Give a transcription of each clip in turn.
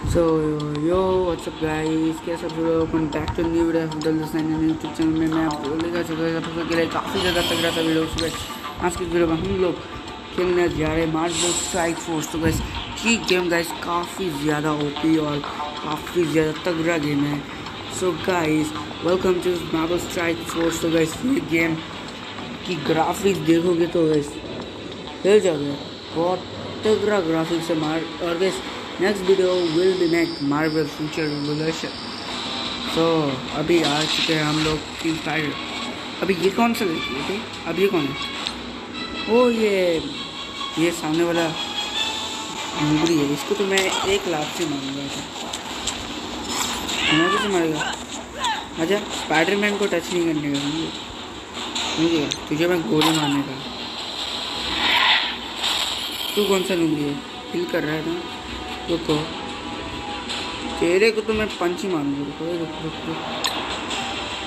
So yo what's up guys, कैसे सब लोग अपन back to new video of the YouTube channel में मैं आपको लेकर चुका आप लोगों के लिए काफ़ी ज़्यादा तगड़ा सा वीडियो सुबह। आज की वीडियो में हम लोग खेलने जा रहे हैं मार्बल स्ट्राइक फोर्स। तो गाइस ये गेम गाइस काफ़ी ज़्यादा ओपी और काफ़ी ज़्यादा तगड़ा गेम है। So guys welcome to Marble Strike Force. तो गाइस ये गेम की ग्राफिक्स देखोगे तो गाइस हिल जाओगे, बहुत तगड़ा ग्राफिक्स है मार। और guys next video will be make Marvel future revolution. So अभी आ चुके हैं हम लोग फ्री फायर। अभी ये कौन सा लड़की है? अब ये कौन है? ओ ये सामने वाला मुगरी है। इसको तो मैं 1 लाख से मारूंगा। मैं कैसे मारेगा? अच्छा स्पाइडरमैन को टच नहीं करने का मुझे, तुझे मैं गोली मारने का। तू कौन सा लूंगी है? फील कर रहा है ना? रुको, तेरे को तो मैं पंच ही मारूंगी। रुको,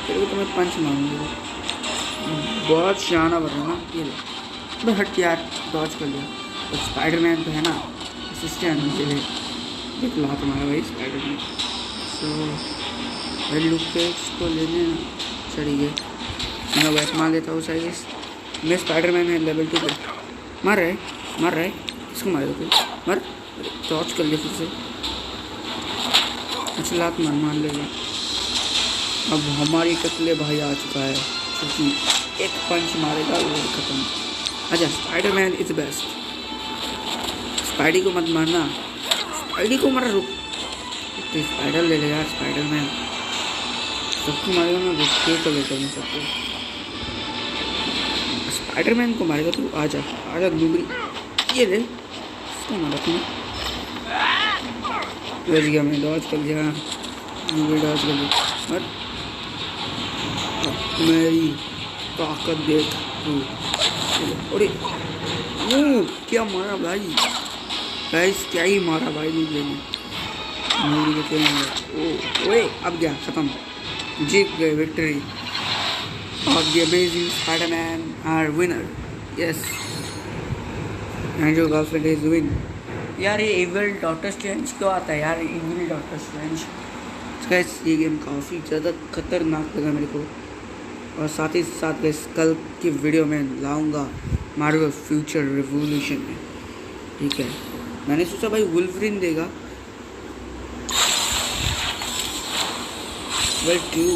तेरे को तो मैं पंच मारूंगी। बहुत शाना बन रहा ना ये। बस हट यार, डॉज कर लिया। तो स्पाइडरमैन तो है ना, असिस्टेंट नीचे ले एक लात मारा भाई स्पाइडरमैन। सो भाई लुक के इसको लेने चढ़ी गए। मैं वैसे मार लेता हूँ चाहिए। मैं स्पाइडरमैन है लेवल 2 पे। मार रहा है इसको मारेगा कोई? मर टॉर्च कर ले फिर से। अच्छा लात मार लेगा। अब हमारी कतले भाई आ चुका है, क्योंकि एक पंच मारेगा वो खत्म। अच्छा स्पाइडरमैन इज बेस्ट। स्पाइडी को मत मारना, स्पाइडी को मारा। रुक तो स्पाइडर ले ले यार। स्पाइडरमैन सबको मारेगा ना, गुस्से को लेकर मैं सबको। स्पाइडरमैन को मारेगा तू। आजा नूबरी, ये ले इसको मारा तूने। बच गया मैं, डॉज कर दिया। डॉज कर दिया। और मेरी ताकत देख तू। अरे क्या मारा भाई, गाइस क्या ही मारा भाई मुझे। मूवी को क्या मारा? ओए अब गया खत्म, जीत गए। Victory of the amazing Spiderman are winner. Yes and your girlfriend is win. यार ये इविल डॉक्टर स्ट्रेंज क्यों आता है यार? Evil Doctor Strange. गाइस ये गेम काफ़ी ज़्यादा खतरनाक लगा मेरे को। और साथ ही साथ गाइस कल की वीडियो में लाऊंगा मार्वल फ्यूचर रिवोल्यूशन में। ठीक है, मैंने सोचा भाई वुल्वरिन देगा। वेल क्यों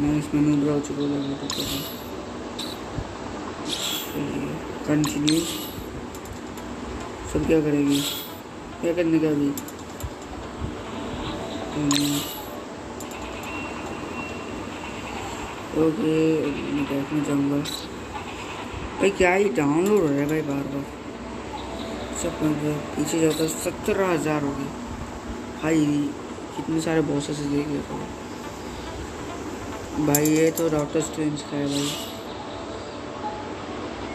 मैं इसमें नूबरा हो चुका हूँ। कंटिन्यू सब क्या करेगी? क्या करने का अभी? ओके मैं देखना चाहूँगा भाई। क्या ही डाउनलोड हो रहा है भाई बार बार। सब पीछे जाता 17,000 हो गए भाई। कितने सारे बॉसेस देख लेता हूँ भाई। ये तो डॉक्टर स्ट्रेंज का है भाई।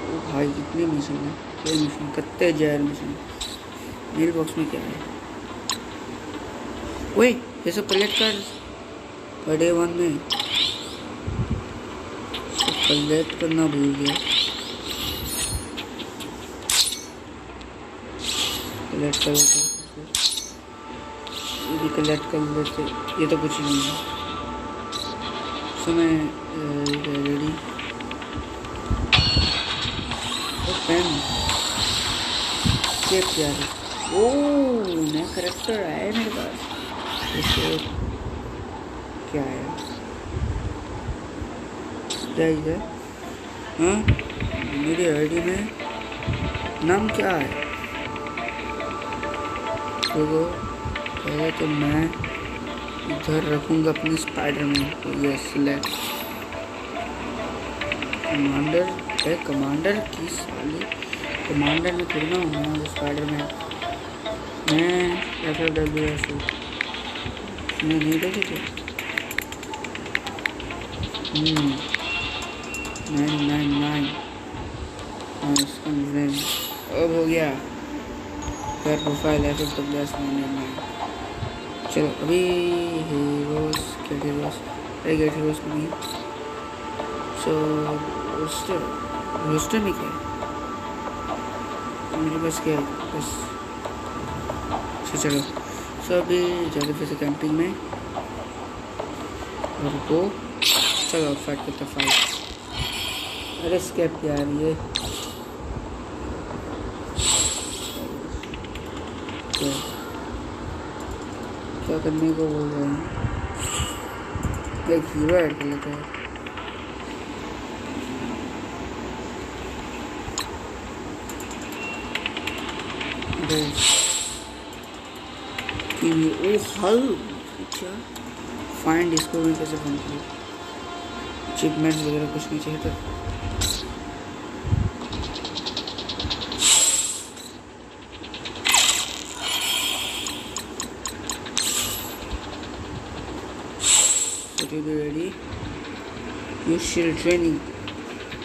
ओ भाई कितने मिशन है? कोई मिशन कत्ते जहर मिशन। मेल बॉक्स में क्या है? ओए ये सब कलेक्ट कर डे 1 में। सब कलेक्ट करना भूल गया। कलेक्ट कर लेते, ये भी कलेक्ट कर लेते। ये तो कुछ नहीं है। समय रेडी पेन चेक किया है। ओह नया करेक्टर आया है मेरे पास। इससे क्या है? है हाँ मेरी आईडी में नाम क्या है? देखो पहले तो मैं इधर रखूँगा अपनी स्पाइडरमैन को। ये सिलेक्ट कमांडर है। कमांडर की साली कमांडर में थोड़ी ना हूँ स्पाइडरमैन। मैं FFWS नहीं देखे थे। 999 अब हो गया। फिर प्रोफाइल FFWS 999। चलो अभी हीरोज गेट हीरोज को नहीं। सो रोस्टर में क्या है? मेरे पास क्या है? बस अच्छा चलो सो अभी जाते फिर से कैंपिंग में और को चलो फाइट करते फाइट। अरे स्केप यार ये क्या करने को बोल रहे हैं। एक हीरो ऐड कर लेते हैं। ओ हल अच्छा फाइंड इसको मैं कैसे फाइंड करूँ। अचीवमेंट्स वगैरह कुछ नहीं चाहिए था। To be ready, use shield training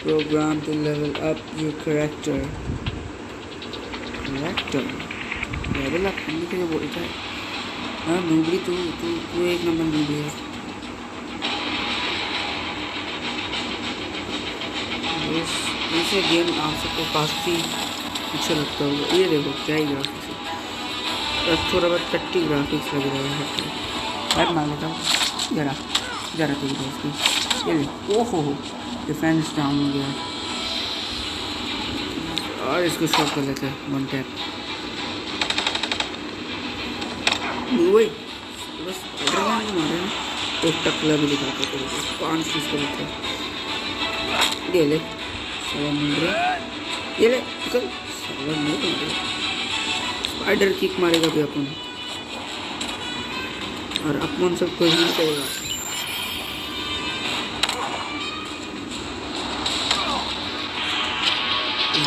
program to level up your character. Level up करने के लिए बोलता है। हाँ नूबरी तू एक नंबर नूबरी है। इसे गेम आप सबको काफ़ी अच्छा लगता होगा। ये देखो क्या ही ग्राफिक्स है। थोड़ा बहुत कट्टी ग्राफिक्स लग रहा है। मैं मान लेता हूँ जरा तो इसकी ये ओहो डिफेंस डाउन हो गया और इसको शॉट कर लेते हैं वन टैप। बस एक टकला भी दिखाते थे 5 पीस को लेते हैं। ये ले साला मिल रहा ये ले चल साला मिल रहा। स्पाइडर किक मारेगा भी अपन और अपन सबको हील करेगा।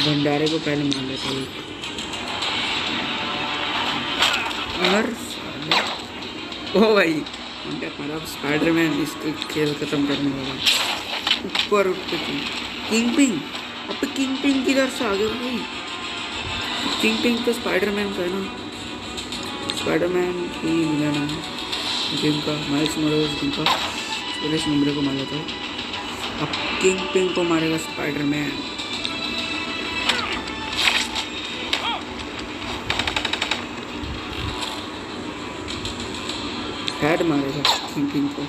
भंडारे को पहले मार लेते हैं। ओ भाई उनका खराब स्पाइडरमैन इसको खेल खत्म करने वाला। ऊपर उठ के किंग पिंग। अब किंग पिंग किधर से आ गया भाई। किंग पिंग तो स्पाइडरमैन का है ना। स्पाइडरमैन ही मिला ना जिनका माइल्स मोरेल्स जिनका पुलिस नंबर को मार लेता है। अब किंग पिंग को मारेगा स्पाइडरमैन। हेड मारेगा किंग पिंग को।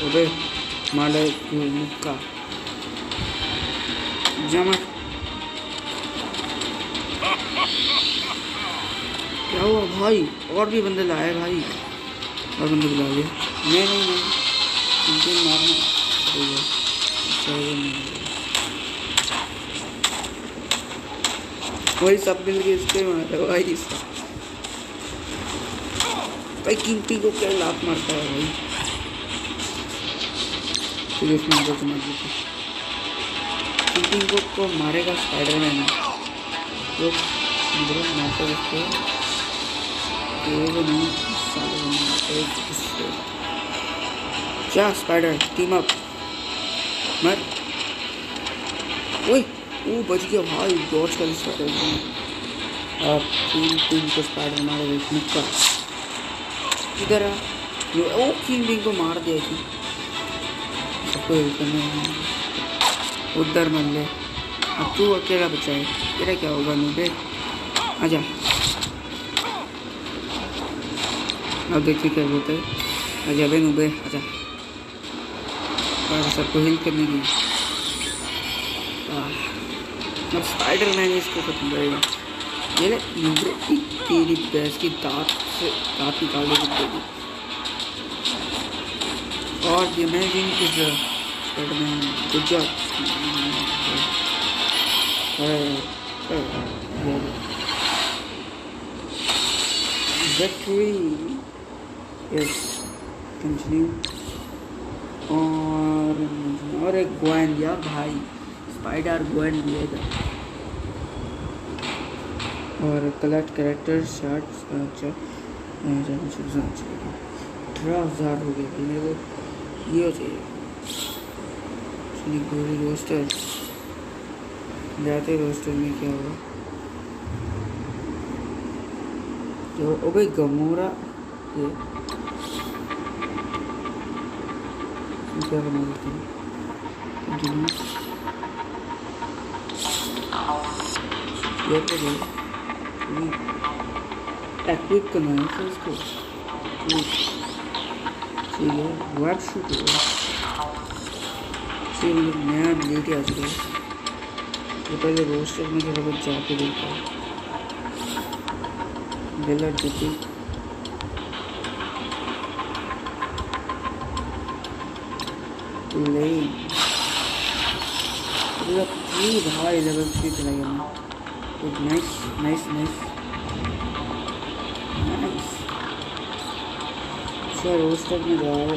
अबे मारे मुक्का जमा। क्या हुआ भाई। और भी बंदे लाए भाई और बंदे बुला लिए। नहीं मारना वही सब मिल के इसके मारा भाई। इसका भाई किंग पिंग को क्या लात मारता है भाई। फिर उसमें अंदर से मार देते। किंग पिंग को मारेगा स्पाइडरमैन। तो मारता उसको नहीं क्या स्पाइडर टीम अप मर। ओए वो बच गया भाई। डॉज का स्पाइडर। अब किंग को स्पाइडर मारे मुक्का इधर आ। ओ किंग पिंग को मार दिया थी सबको उधर मन ले। अब तू अकेला बचा है। तेरा क्या होगा नूबे आजा। अब देखिए क्या होता है। आजा बे नूबे आजा। और सबको हिल करने की। अब स्पाइडरमैन इसको खत्म करेगा। ये ले नूबे तेरी भैंस की दांत निकाल देगी। और the amazing is Spider-Man. Good job. Victory is continue. और एक ग्वेन यार भाई स्पाइडर ग्वेन मिलेगा। और कलेक्ट कैरेक्टर शॉट्स। अच्छा 18,000 हो गया मेरे को। ये चाहिए गोली रोस्टर। जाते रोस्टर में क्या होगा जो ओ भाई गमोरा ये क्या बना देते हैं। ये तो एक्विक करना है तो इसको ठीक है। वेब शूट हो नया एबिलिटी आ चुका है। तो पहले रोस्टर में थोड़ा बहुत जाके देखता है। बेलर जीती नहीं भाई लेवल 3 चला गया। Nice nice nice nice. Sir roster में जा और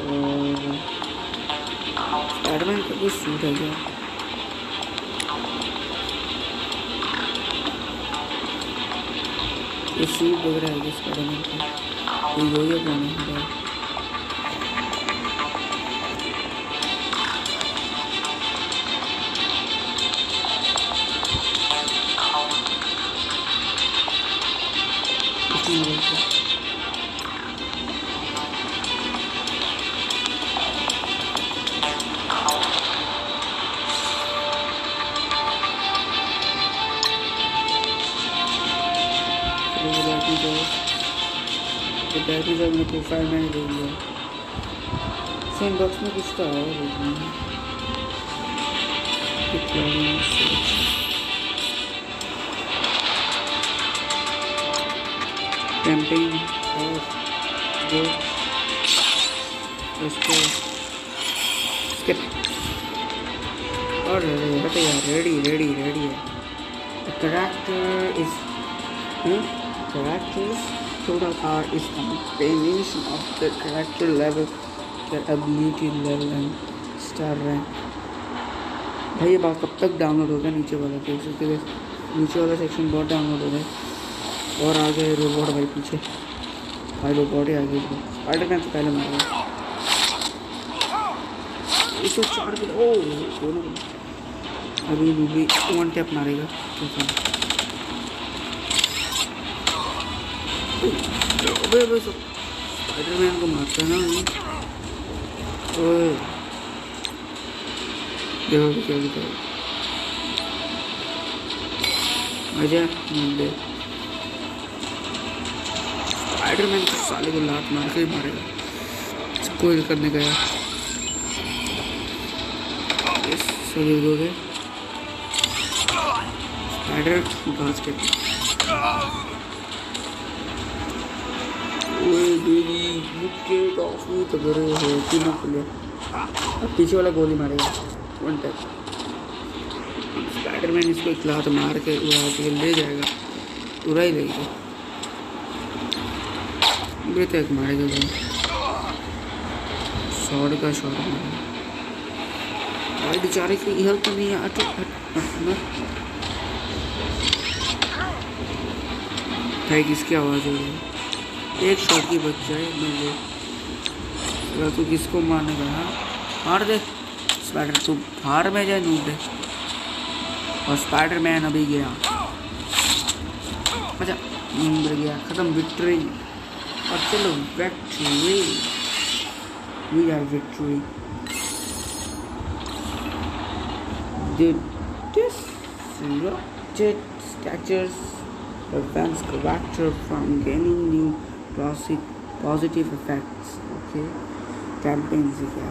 स्पाइडरमैन का कोई सूट है क्या? ये सूट वगैरह है स्पाइडरमैन का कोई हो या कौन है? बैटरी जब मेरे प्रोफाइल में दे दिया सेम बॉक्स में कुछ तो आया कैंपिंग और जो उसको स्किप और हटे यार रेडी रेडी रेडी है। The character is characters total power is a combination of the character level, their ability level and star rank। भाई ये बात कब तक डाउनलोड होगा? नीचे वाला देख सकते हो, नीचे वाला सेक्शन बहुत डाउनलोड हो रहा है। और आगे रोबोट भाई पीछे भाई रोबोट ही आगे स्पाइडरमैन से पहले मारा 104 किलो। ओ दोनों अभी भी वन टैप मारेगा। स्पाइडरमैन को मारता है ना। ओए देखो क्या दिखा आजा मुंडे। स्पाइडरमैन को साले को लात मार के ही मारेगा। कोई करने गया सभी हो गए। स्पाइडर घास के अब पीछे वाला गोली मारेगा वन टैप। स्पाइडरमैन इसको एक लात मार के उड़ा के ले जाएगा, उड़ा ही लेगा। बेहतर एक मारेगा शॉट का शॉट मारेगा भाई। बेचारे की हेल्थ तो नहीं है। भाई किसकी आवाज़ हो रही है? एक शॉट की बच जाए मैं तू किसको मारने का? मार दे स्पाइडर, तू बाहर में जाए नूब दे। और स्पाइडरमैन अभी गया। अच्छा नींद गया, खत्म विक्ट्री। और चलो victory, we are victory. This catches prevents character from gaining new positive effects। Okay, campaign से क्या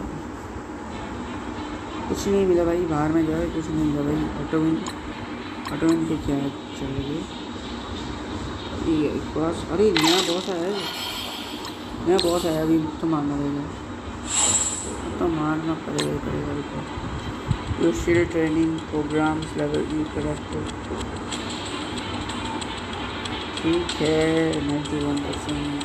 कुछ नहीं मिला भाई, बाहर में जाए कुछ नहीं मिला भाई। ऑटोविन के क्या चलेगी बॉस? अरे नया बॉस आया है, नया बॉस आया अभी तो मारना पड़ेगा, तो मारना पड़ेगा। You still training programs level you character। ठीक है 91%।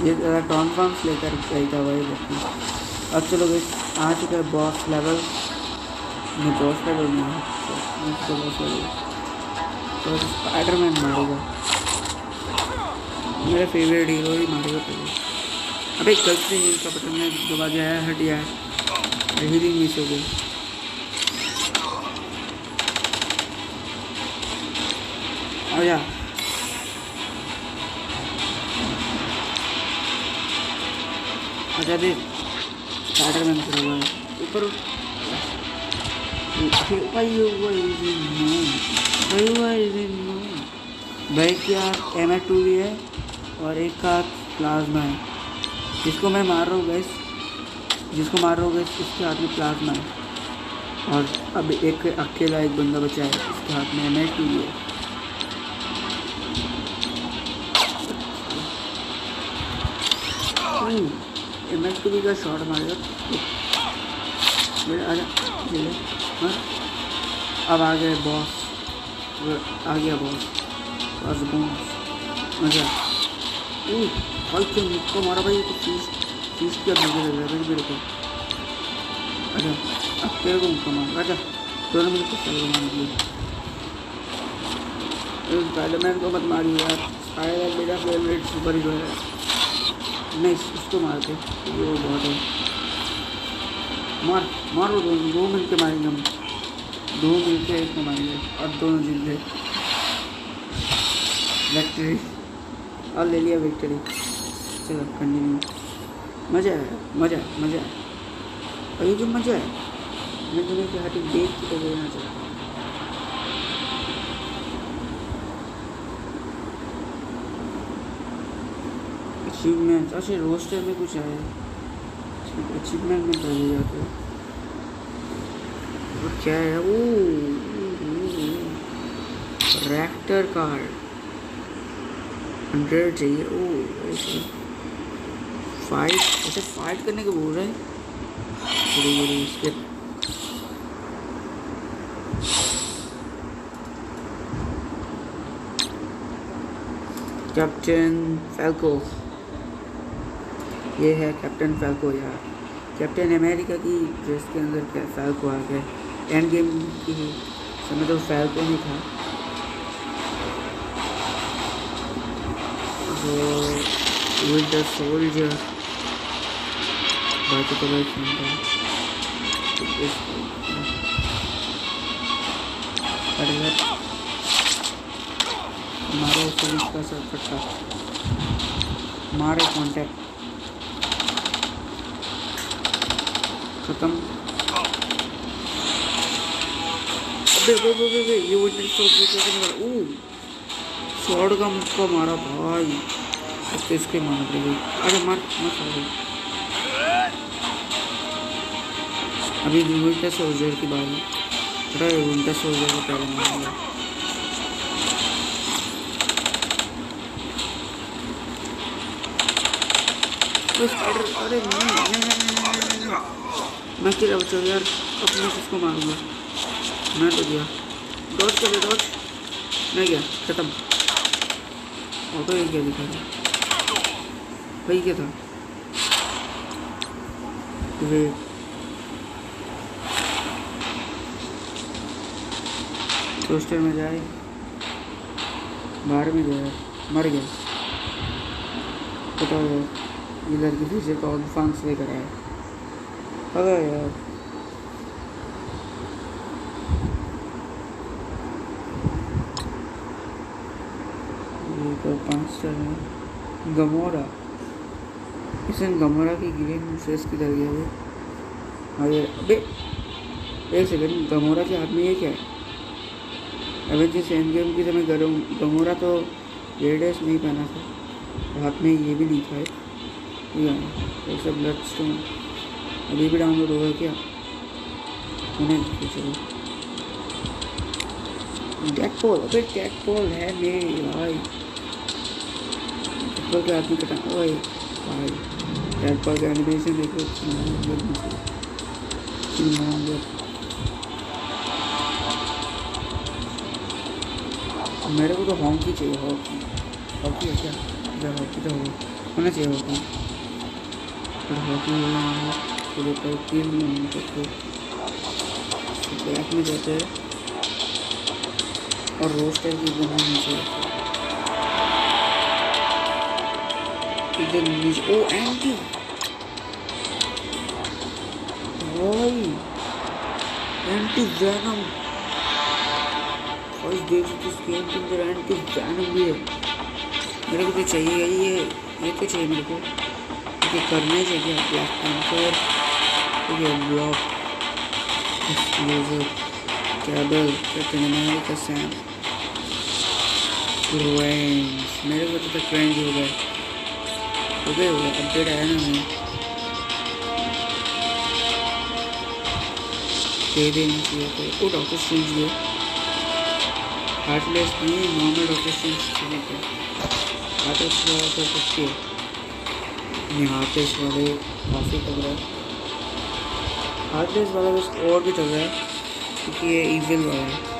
ये टॉन फॉर्म्स लेकर गई था भाई बच्ची। अब चलो गई आ चुका है बॉस लेवल में। बॉस लेवल में तो स्पाइडरमैन मारेगा, मेरा फेवरेट हीरो ही मारेगा पहले। अबे गलती से हील का बटन में दबा दिया है, हट गया है, हीलिंग मिस हो गई। आजा आजा दे स्पाइडरमैन ऊपर भाई के हाथ MF2 भी है और एक का प्लाज्मा है। जिसको मैं मार रहा हूँ गैस, उसके हाथ में प्लाज्मा है। और अब एक अकेला एक बंदा बचा है, इसके हाथ में MF2 भी है। MF2 का शॉट मारेगा। आजा हाँ, अब आ गए बॉस, आ गया बॉस मजा। भाई क्यों मुझको मारा भाई, तो फीस क्या मुझे लग रहा है मेरे को। अच्छा अब तेरे को मुझको मार, अच्छा दोनों मुझे कुछ मार दिया। स्पाइडरमैन को मत मारिए यार, स्पाइडर मेरा फेवरेट सुपर हीरो है। नहीं उसको मारते, वो बहुत है। मारो दो मिल के मारेंगे हम, 2 मिल के इसको मारेंगे और दोनों जीत गए। विक्ट्री और ले लिया विक्ट्री। चलो कंटिन्यू। मज़ा है और ये जो मज़ा है मैं तुम्हें क्या हाथी देख के देना चाहता हूँ। अचीवमेंट, अच्छा रोस्टर में कुछ आया, अचीवमेंट में चले जाते हैं। और क्या है वो, रैक्टर कार्ड 100 चाहिए। ओ ऐसे फाइट करने को बोल रहे हैं। बड़ी इसके कैप्टन फैल्को, ये है कैप्टन फैल्को यार। कैप्टन अमेरिका की ड्रेस के अंदर क्या फैल्को आ गया। एंड गेम की समय तो फैल्को नहीं था। तो विंटर सोल्जर बात तो भाई सुनता है। मारो उसका सर फटा, मारे कॉन्टैक्ट खत्म। अबे ये विंटर सोल्जर शॉर्ट का मुक्का मारा भाई, इसके मार दे। अरे मार अभी विंटर सोल्जर की बारी। अरे विंटर सोल्जर को पहले मारूंगा। अरे नहीं मैं क्या बचा यार, अपने किसको मारूंगा। मैं तो गया डॉच कर, डॉच नहीं गया, खत्म। ऑटो ये क्या दिखा रहा भाई, क्या था वे। टोस्टर में जाए, बाहर में जाए, मर गया। पता है ये लड़की फिर से कॉल फंक्स लेकर आए। अगर यार ये तो 5 स्टार है। गमोरा, इसने गमोरा की ग्रीन फेस किधर गया वो। हाँ यार अबे एक सेकंड, गमोरा के हाथ में ये क्या है। एवेंजर्स एंड गेम की समय गमोरा तो रेडर्स नहीं पहना था, हाथ में ये भी नहीं था। एक सब ब्लड स्टोन अभी भी डाउनलोड होगा क्या उन्हें चलो। डेडपॉल, अबे डेडपॉल है मेरे भाई। डेडपॉल के आदमी कटा ओए भाई, डेडपॉल का एनिमेशन देखो। मेरे को तो हॉकी चाहिए, हॉकी है क्या, हॉकी तो होना चाहिए हॉकी। हॉकी टीम में बैक में जाते हैं और रोस्टर की बनानी चाहिए। इधर ओ एंटी भाई, एंटी वैनम और देख सकते इस गेम के अंदर एंटी वैनम भी है। मेरे को तो चाहिए ये तो चाहिए मेरे को, ये करना ही चाहिए। ब्लैक पैंथर, ब्लॉक एक्सप्लोजर कैबल कैप्टन अमेरिका सैम क्रेंज। मेरे को तो क्रेंज हो गया अपडेट आया ना नहीं दे देनी चाहिए तो वो डॉक्टर स्ट्रेंज भी हार्टलेस नहीं नॉर्मल डॉक्टर स्ट्रेंज चाहिए हार्टलेस वाला कर सकती है नहीं हार्टलेस वाले काफ़ी चल रहा है हार्टलेस वाला बस और भी चल रहा है क्योंकि ये इविल वाला है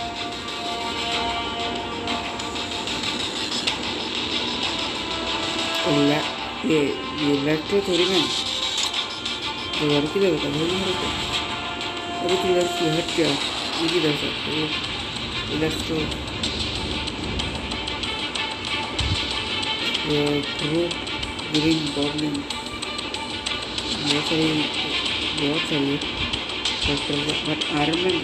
ये इलेक्ट्रो थोड़ी ना तो लड़की दे बता भाई मेरे को अरे तू लड़की हट क्या इसी दे सकते हो इलेक्ट्रो ग्रीन गॉब्लिन बहुत सारी बट आयरन मैन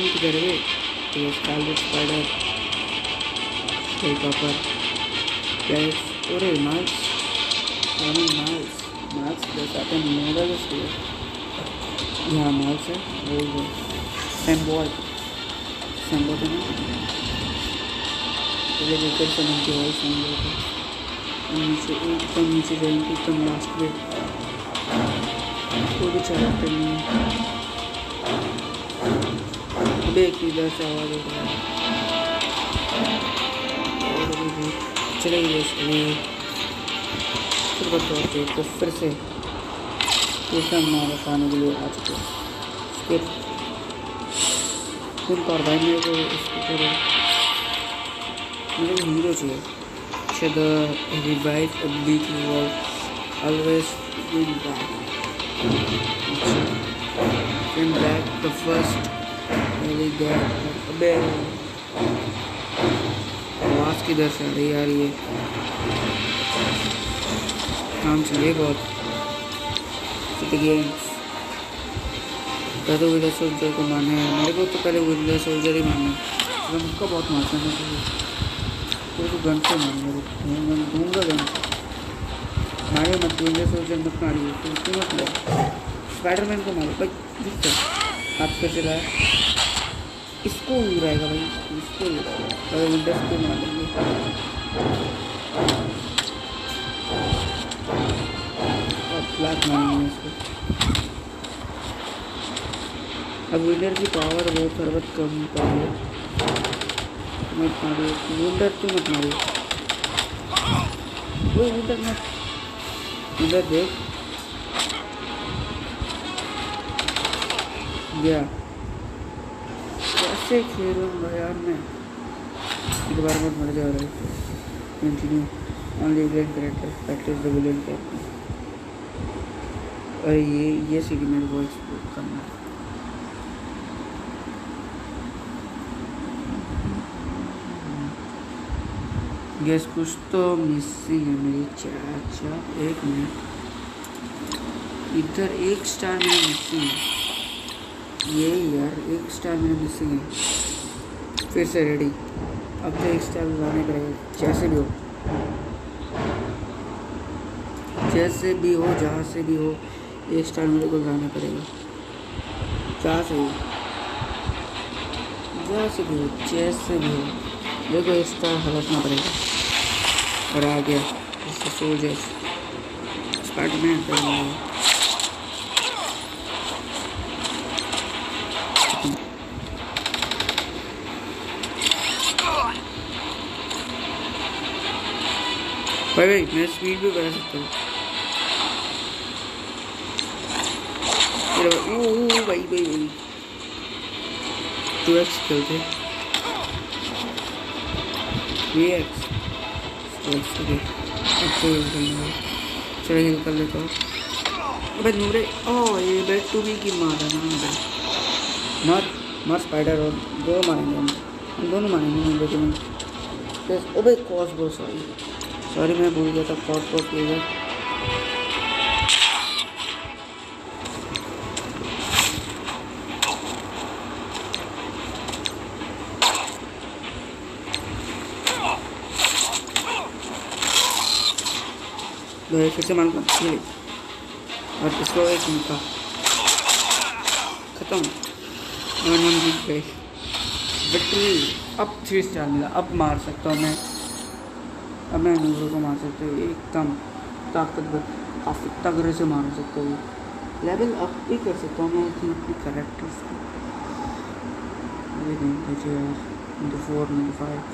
की तरह तो स्कारलेट स्पाइडर कॉपर गैस और मार्क्स जैसा अपन मॉडल है यहाँ मार्क्स है वो सैम्बॉय है ना पहले लेकर समझ के भाई सैम्बॉय का नीचे एकदम नीचे जाएंगे एकदम लास्ट में कोई भी चैप्टर नहीं देख इधर से आवाज हो रहा है चलेगी इसलिए फिर बताते तो फिर से दूसरा हमारा खाने के लिए आ चुके फिर भाई मेरे को इसको थोड़ा मेरे को हीरो चाहिए शायद revive ability wall always win back the first really good अबे आवाज़ किधर से आ रही है ये काम चलिए बहुत गेम्स तो विंटर सोल्जर को मारना है मेरे को तो पहले विंटर सोल्जर ही मारना है गन का बहुत मारता है तो गन से मारना दूंगा गन मारे मत विंटर सोल्जर मत मारिए तो उसको मत लो स्पाइडरमैन को मारो भाई हाथ पे चला इसको उड़ाएगा भाई इसको अगर विंडोज को मार देंगे और ब्लैक मारेंगे इसको अब विंडर की पावर बहुत सर्वत कम पावर मत मारिए विंडर तो मत मारिए वो विंडर मत विंडर देख गया कैसे खेलूँगा यार मैं एक बार मत मर जा रहा है continue only villain character practice the villain character अरे ये सीढ़ी मेरे को एक्सप्लोर करना है गैस कुछ तो मिसिंग है मेरी चाचा एक मिनट इधर एक स्टार मेरा मिसिंग है ये यार एक स्टार मेरा मिसिंग है फिर से रेडी अब तो एक स्टार लगाने पड़ेगा जैसे भी हो जहाँ से भी हो एक स्टार मेरे को लगाना पड़ेगा जहाँ से भी हो जैसे भी हो मेरे को एक स्टार हड़पना पड़ेगा और आ गया इससे सोल्जर स्पाइडरमैन कर भाई मैं स्पीड भी बढ़ा सकता हूँ भाई 2x खेलते 3x चलो हिल कर लेता हूँ अबे नूरे ये बेड टू बी की मारा ना मत स्पाइडर और दो मारेंगे हम दोनों मारेंगे लेकिन ओबे कॉस बहुत सॉरी मैं भूल गया था कॉस प्लेयर फिर से मान और इसको एक मिनट खत्म। और हम जीत गए, विक्ट्री। अब 3 स्टार मिला, अब मार सकता हूँ मैं। अब मैं नूरों को मार सकता हूँ, एकदम ताकतवर, काफ़ी तगड़े से मार सकता हूँ। लेवल अप भी कर सकता हूँ मैं अपने कैरेक्टर्स को। Into 4 into 5।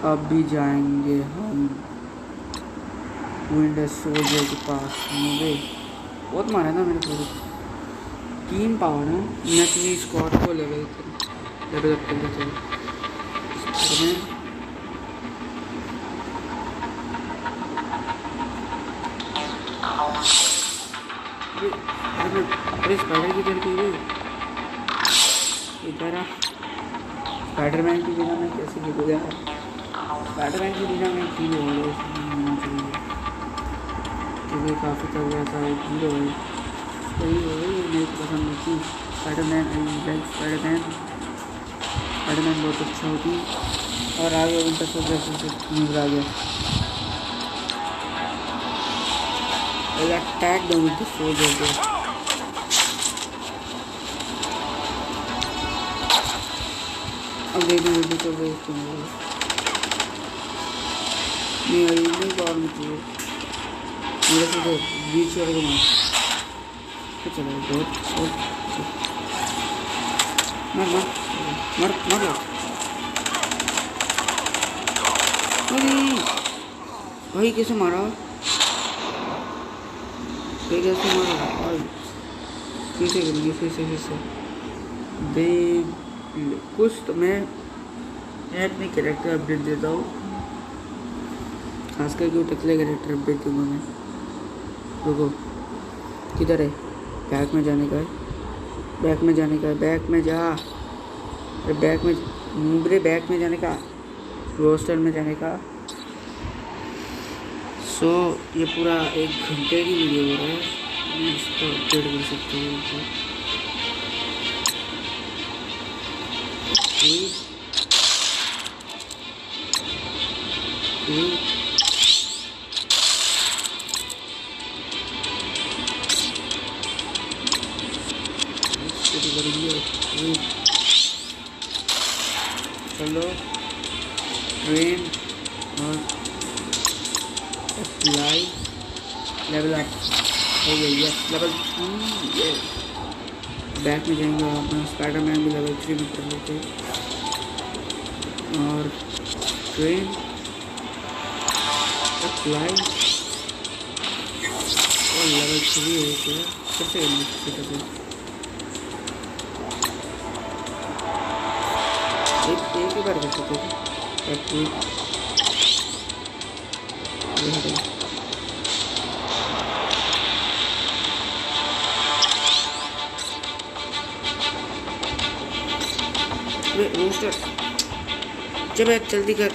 अब भी जाएंगे हम विंडर सोल्जर के पास। मुझे बहुत मारा ना मैंने पूरे 3 पावर है। मैं अपनी स्क्वाड को लेवल अप कर लेते हैं। अरे स्पाइडर की चलती है इधर आ। स्पाइडरमैन की बिना मैं कैसे खेलूँ यार? स्पाइडरमैन की बिना मैं फील हो रहा है क्योंकि काफ़ी तगड़ा सा एक हीरो है। वही मेरी पसंद होती स्पाइडरमैन। स्पाइडरमैन बहुत अच्छा होती। और आगे विंटर सोल्जर से न्यूज़ आ गया। Attack the winter soldier. अब देखो तो वेस्ट हो गया। नहीं आई नहीं बाहर मुझे मेरे से तो बीच वाले को मार तो चलो बहुत मर मर मर मर भाई कैसे मारा? कैसे मारा? फिर से करेंगे, फिर से दे कुछ। तो मैं अपने कैरेक्टर अपडेट देता हूँ, खास करके वो टकले कैरेक्टर अपडेट दूँगा मैं। रुको, किधर है? बैक में जाने का है, बैक में जाने का है, बैक में जा। अरे बैक में मुबरे, बैक में जाने का, रोस्टर में जाने का। सो ये पूरा 1 घंटे की वीडियो हो रहा है, मैं इसको अपडेट कर सकता हूँ। चलो ट्रेन और अप्लाई लेवल अप हो गई है। लेवल 2 ये बैक में जाएंगे और अपना स्पाइडरमैन भी लेवल 3 में कर लेते हैं। और ट्रेन अप्लाई और लेवल 3 हो गया। कैसे एक ही बार कर सकते थे। रोस्टर जब जल्दी कर।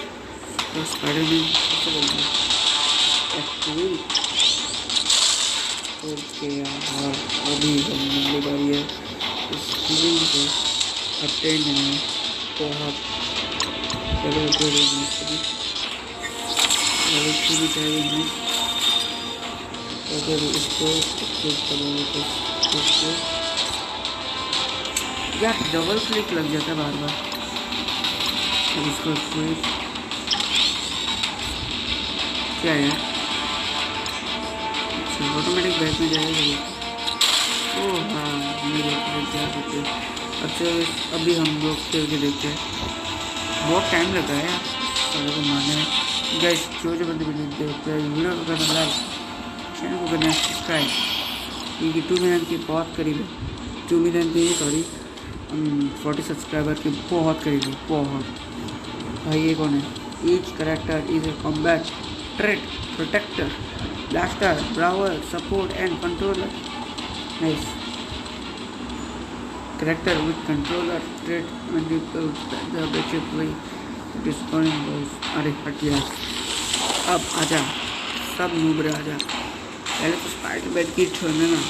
स्पाइडरमैन ओके यार, अभी हमने बारी है इस फीलिंग को अटेंड करना बहुत चलो चाहिए। अगर इसको यार डबल क्लिक लग जाता है बार बार। इसको क्या है ऑटोमेटिक बैक में जाएगा। ओह हाँ जा सकते। अच्छा अभी हम लोग खेल के देखते हैं, बहुत टाइम लगता है यार सारे को मारने में। गाइस जो बंदे वीडियो देखते हैं वीडियो को करना लाइक, चैनल को करना सब्सक्राइब, क्योंकि 2 मिलियन के बहुत करीब है। 2 मिलियन के सॉरी 40 सब्सक्राइबर के बहुत करीब है, बहुत। भाई ये कौन है? Each character is a combat trade, protector, blaster, brawler, support and controller. Nice character with controller trait and the basic way disappointing voice। अरे हट गया। अब आजा सब नूबरे आजा। पहले तो स्पाइडरमैन की छोड़ने ना।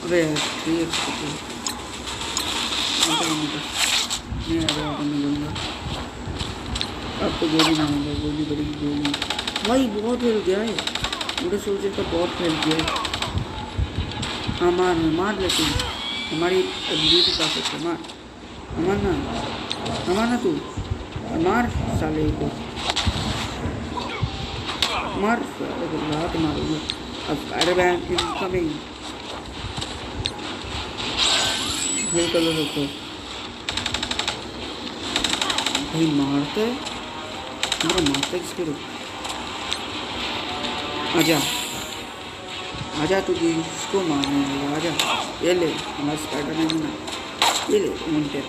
अबे यार ये नहीं आ रहा मैं लूँगा। अब तो गोली ना होगा, गोली बड़ी गोली। भाई बहुत मिल गया है। पूरे सोल्जर का बहुत हेल्प किया। हाँ मार लेते हैं, हमारी एबिलिटी काफी है। मार ना तू, मार साले को, मार साले को, लात मारूंगा। अब स्पाइडरमैन इज कमिंग। हेल कर लो सबको भाई, मारते मेरा मारते किसके रुक। आजा तू किसको मारने वाला, आजा। ये ले हमारा स्पाइडरमैन ना, ये ले उनके।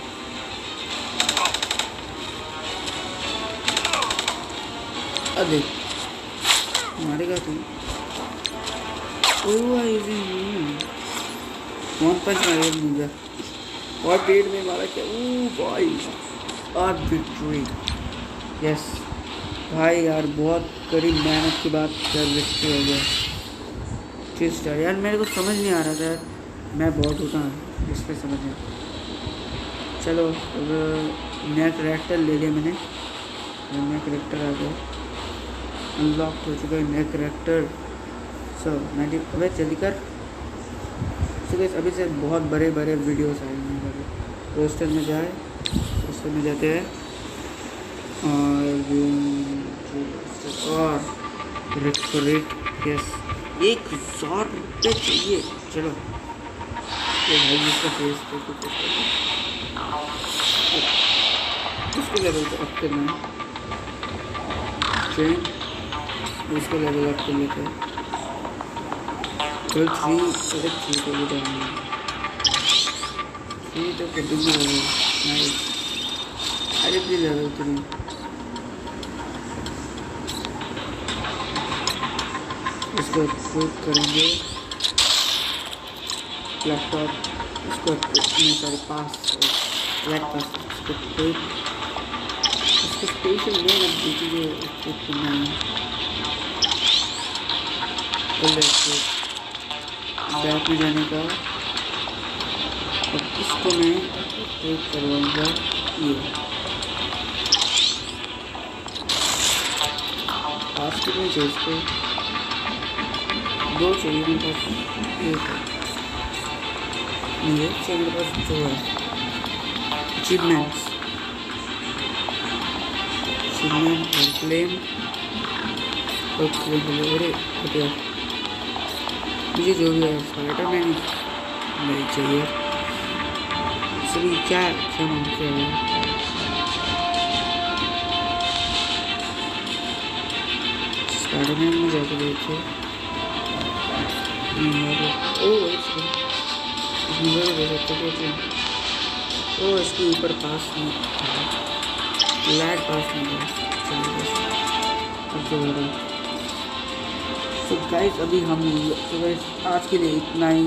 अरे मारेगा तू। वन पंच मारेगा मुझे और पेट में मारा क्या। भाई और विक्ट्री, यस भाई यार, बहुत कड़ी मेहनत के बाद विक्ट्री हो गया। किस यार मेरे को समझ नहीं आ रहा था यार, मैं बहुत होता हूँ इस पर समझ में। चलो अब नया करेक्टर ले लिया मैंने, नया करेक्टर आ गया, अनलॉक हो चुका है नया करेक्टर। सब मैंने अबे जल्दी कर। अभी से बहुत बड़े बड़े वीडियोस आएंगे मेरे। पोस्टर में जाए, पोस्टर में जाते हैं और रेट यस 1000 रुपये चाहिए। चलो ये भाई इसका फेस देखो, इसको लेवल अप करना है, ट्रेन इसको लेवल अप कर लेते हैं। लेवल 3 को भी डालना है, 3 तो कर दूँगी लेवल। अरे प्लीज लेवल 3 इसको अपलोड करेंगे लैपटॉप, इसको मेरे पास लैपटॉप इसको स्पेशल नहीं रख दीजिए, इसको करना है बैक में जाने का। और इसको मैं अपलोड करवाऊँगा ये आज के दिन से इसको 2 चाहिए मेरे पास, ये चाहिए मेरे पास 2 है। अचीवमेंट और क्लेम अरे बताओ मुझे जो भी है स्पाइडरमैन नहीं चाहिए। सभी क्या मांगते हैं, स्पाइडरमैन में जाकर देखिए। इसके ऊपर पास नहीं, लैड पास नहीं है। तो गाइस अभी हम आज के लिए इतना ही।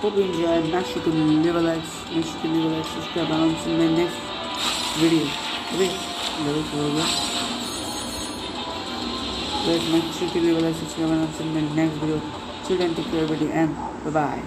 Hope enjoy. Next to level X, उसके बाद मैं नेक्स्ट वीडियो अभी लेवल 4 हो गया। नेक्स्ट लेवल एक्स, उसके बाद next video. Till then, take care everybody and bye bye.